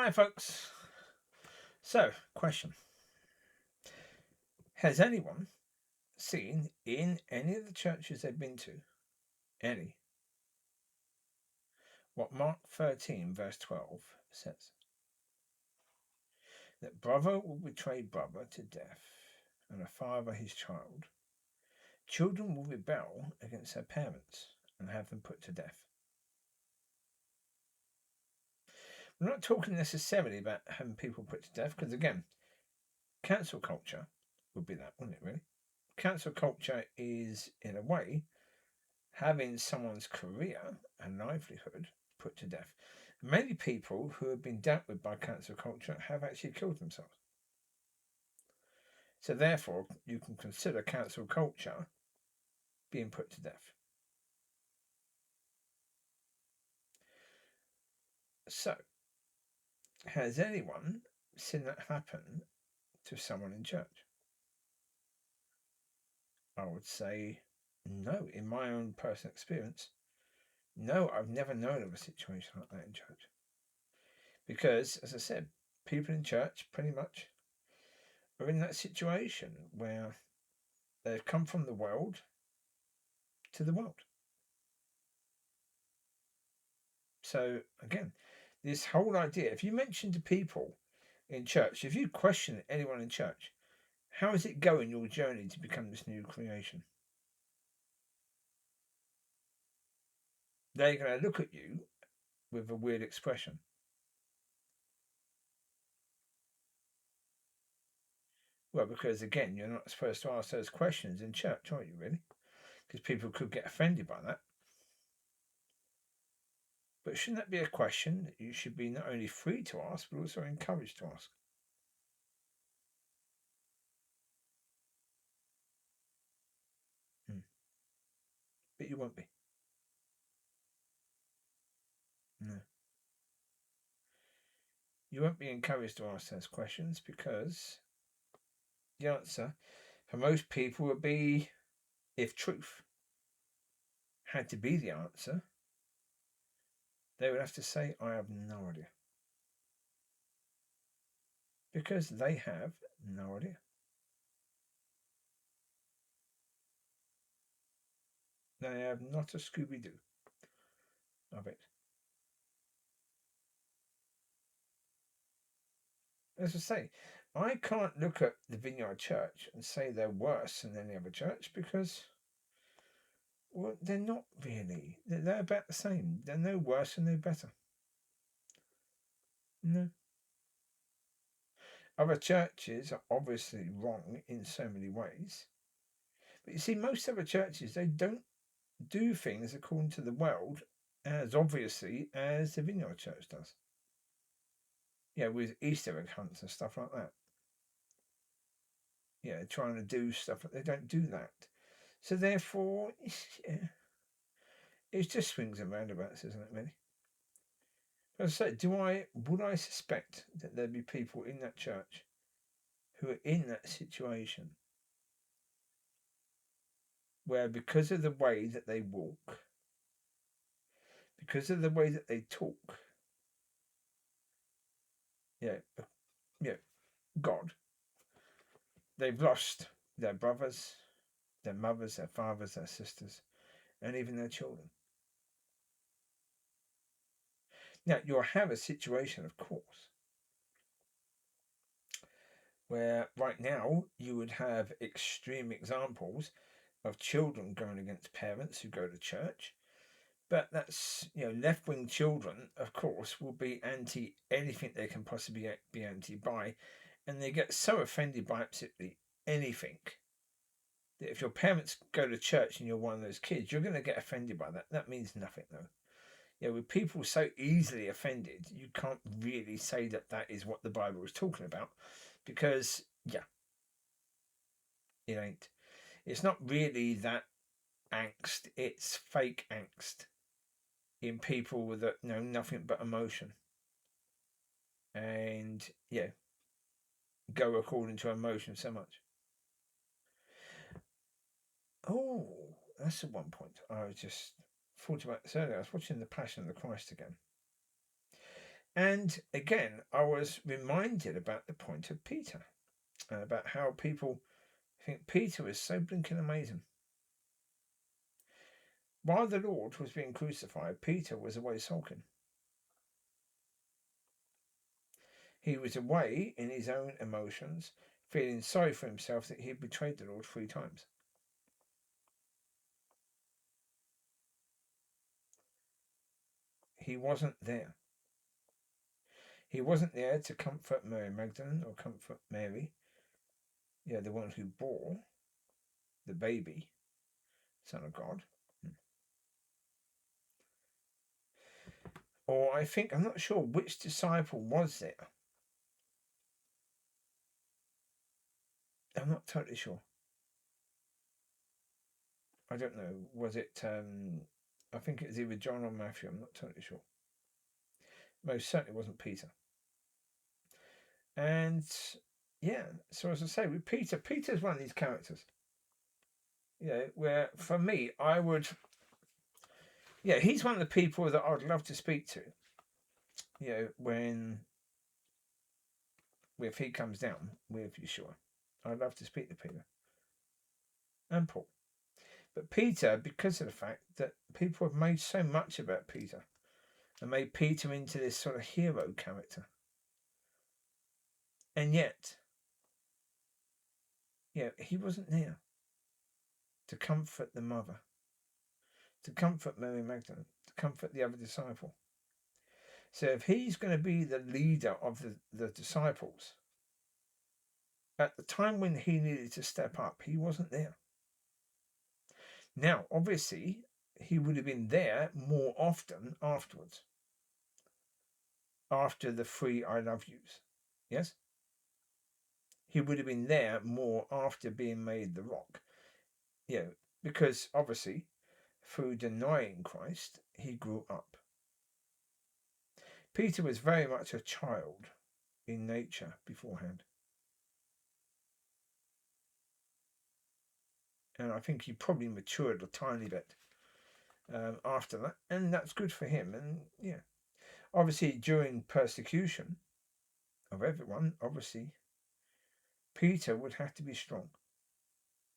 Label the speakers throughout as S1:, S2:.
S1: Hi, folks. So, question. Has anyone seen in any of the churches they've been to, what Mark 13, verse 12 says? That brother will betray brother to death, and a father his child. Children will rebel against their parents and have them put to death. We're not talking necessarily about having people put to death, because again, cancel culture would be that, wouldn't it, really? Cancel culture is, in a way, having someone's career and livelihood put to death. Many people who have been dealt with by cancel culture have actually killed themselves. So therefore, you can consider cancel culture being put to death. So, has anyone seen that happen to someone in church? I would say no. In my own personal experience, no, I've never known of a situation like that in church. Because, as I said, people in church pretty much are in that situation where they've come from the world to the world. So again, this whole idea, if you mention to people in church, if you question anyone in church, how is it going your journey to become this new creation? They're going to look at you with a weird expression. Well, because again, you're not supposed to ask those questions in church, are you really? Because people could get offended by that. But shouldn't that be a question that you should be not only free to ask, but also encouraged to ask? But you won't be. No. You won't be encouraged to ask those questions because the answer for most people would be, if truth had to be the answer, they would have to say, I have no idea. Because they have no idea. They have not a Scooby-Doo of it. As I say, I can't look at the Vineyard Church and say they're worse than any other church because, well, they're not really. They're about the same. They're no worse and no better. No. Other churches are obviously wrong in so many ways. But you see, most other churches, they don't do things according to the world as obviously as the Vineyard Church does. Yeah, with Easter egg hunts and stuff like that. Yeah, trying to do stuff, but they don't do that. So therefore, yeah, it's just swings and roundabouts, isn't it, really? As I say, would I suspect that there'd be people in that church who are in that situation where, because of the way that they walk, because of the way that they talk, yeah, God, they've lost their brothers, their mothers, their fathers, their sisters, and even their children. Now, you'll have a situation, of course, where right now you would have extreme examples of children going against parents who go to church. But that's, left-wing children, of course, will be anti anything they can possibly be anti by. And they get so offended by absolutely anything that if your parents go to church and you're one of those kids, you're going to get offended by that. That means nothing, though. With people so easily offended, you can't really say that that is what the Bible is talking about. Because, it ain't. It's not really that angst. It's fake angst in people with nothing but emotion. And go according to emotion so much. Oh, that's at one point. I was just thought about this earlier. I was watching The Passion of the Christ again. And again, I was reminded about the point of Peter, about how people think Peter is so blinking amazing. While the Lord was being crucified, Peter was away sulking. He was away in his own emotions, feeling sorry for himself that he had betrayed the Lord 3 times. He wasn't there. He wasn't there to comfort Mary Magdalene or comfort Mary, the one who bore the baby, Son of God. Or I'm not sure which disciple was there. I'm not totally sure. I don't know. Was it, I think it was either John or Matthew. I'm not totally sure. Most certainly wasn't Peter. And yeah, so as I say, with Peter's one of these characters. Where for me, he's one of the people that I would love to speak to. If he comes down with Yeshua, I'd love to speak to Peter and Paul. But Peter, because of the fact that people have made so much about Peter and made Peter into this sort of hero character. And yet, he wasn't there to comfort the mother, to comfort Mary Magdalene, to comfort the other disciple. So if he's going to be the leader of the disciples, at the time when he needed to step up, he wasn't there. Now, obviously, he would have been there more often afterwards, after the 3 I love yous. Yes? He would have been there more after being made the rock. Because obviously, through denying Christ, he grew up. Peter was very much a child in nature beforehand. And I think he probably matured a tiny bit after that. And that's good for him. And obviously during persecution of everyone, obviously, Peter would have to be strong.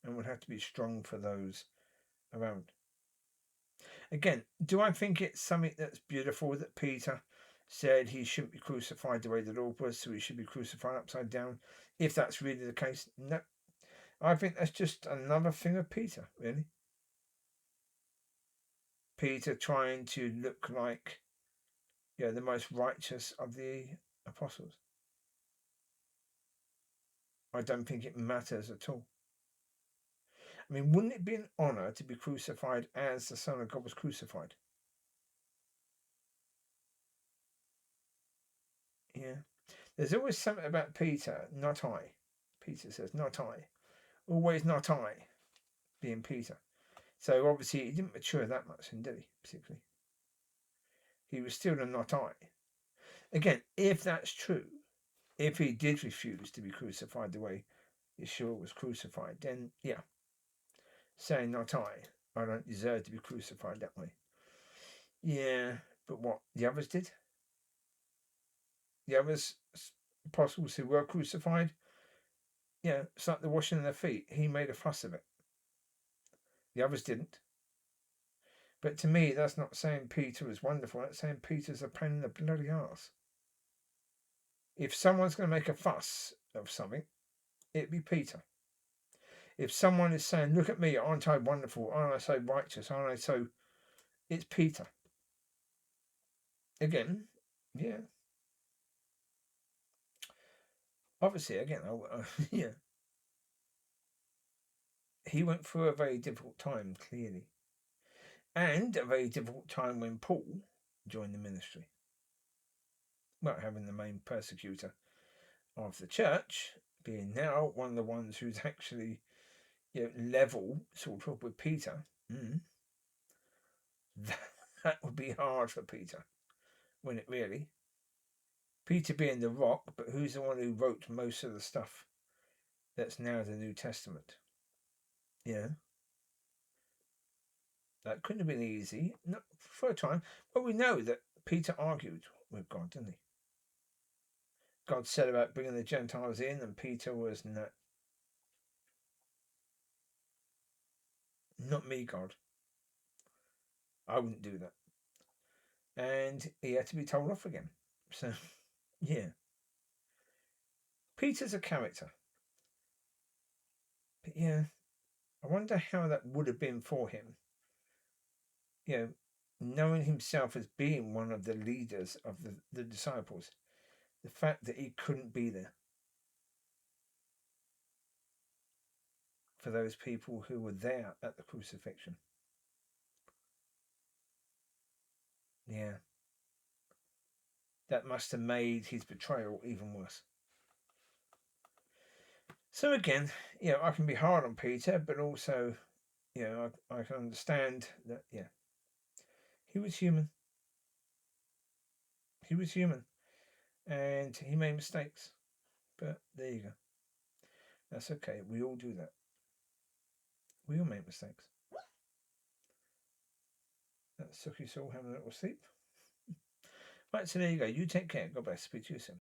S1: And would have to be strong for those around. Again, do I think it's something that's beautiful that Peter said he shouldn't be crucified the way the Lord was, so he should be crucified upside down? If that's really the case, no. I think that's just another thing of Peter, really. Peter trying to look like, the most righteous of the apostles. I don't think it matters at all. I mean, wouldn't it be an honor to be crucified as the Son of God was crucified? Yeah. There's always something about Peter, not I. Peter says, not I. Always not I, being Peter. So obviously he didn't mature that much, did he, particularly? He was still a not I. Again, if that's true, if he did refuse to be crucified the way Yeshua was crucified, then saying not I don't deserve to be crucified that way. Yeah, but what? The others did? The others apostles who were crucified? It's like the washing of their feet. He made a fuss of it. The others didn't. But to me, that's not saying Peter is wonderful. That's saying Peter's a pain in the bloody arse. If someone's going to make a fuss of something, it'd be Peter. If someone is saying, look at me, aren't I wonderful? Aren't I so righteous? Aren't I so... It's Peter. Again, obviously, again, he went through a very difficult time, clearly. And a very difficult time when Paul joined the ministry. Well, having the main persecutor of the church being now one of the ones who's actually level sort of with Peter. That would be hard for Peter, wouldn't it really? Peter being the rock, but who's the one who wrote most of the stuff that's now the New Testament? That couldn't have been easy, not for a time. But we know that Peter argued with God, didn't he? God said about bringing the Gentiles in, and Peter was, no, not me, God. I wouldn't do that. And he had to be told off again. So, yeah. Peter's a character. But yeah, I wonder how that would have been for him. You know, knowing himself as being one of the leaders of the disciples, the fact that he couldn't be there for those people who were there at the crucifixion. Yeah. That must have made his betrayal even worse. So again, I can be hard on Peter, but also, I can understand that, he was human. He was human. And he made mistakes. But there you go. That's okay. We all do that. We all make mistakes. That's Suki Soul having a little sleep. Right, so there you go. You take care. God bless. Speak to you soon.